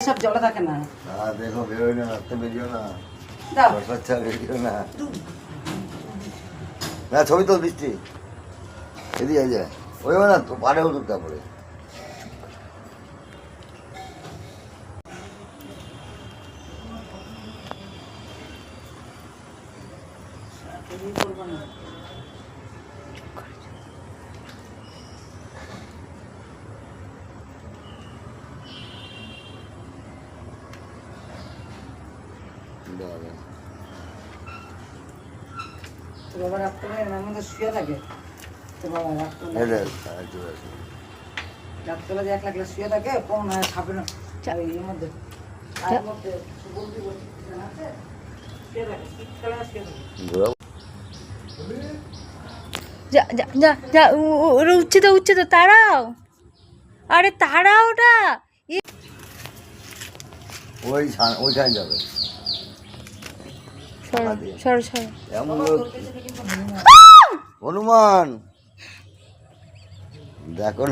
সব জলে থাকে না। দেখো বেরোয় না, রাস্তা বেরিও না, দাও বর্ষাচ্ছা বেরিও না। না ছবি তো বৃষ্টি এদিকে যায় ওই না তো পাড়ে উঠুক তারপরে। তো বাবা রাত্রে আমাদের শুয়ে থাকে। তো বাবা রাত্রে রাত্রে যে 1 লাখ শুয়ে থাকে কোন ছাপে না এর মধ্যে তার মধ্যে বলতে বলতে আছে শুয়ে থাকে শীতকালে শুয়ে থাকে। যা যা যা যা ওরা উঠছে তো তারাও, আরে তারাও ওটা ওইখানে যাবে। সর সর হনুমান দেখো।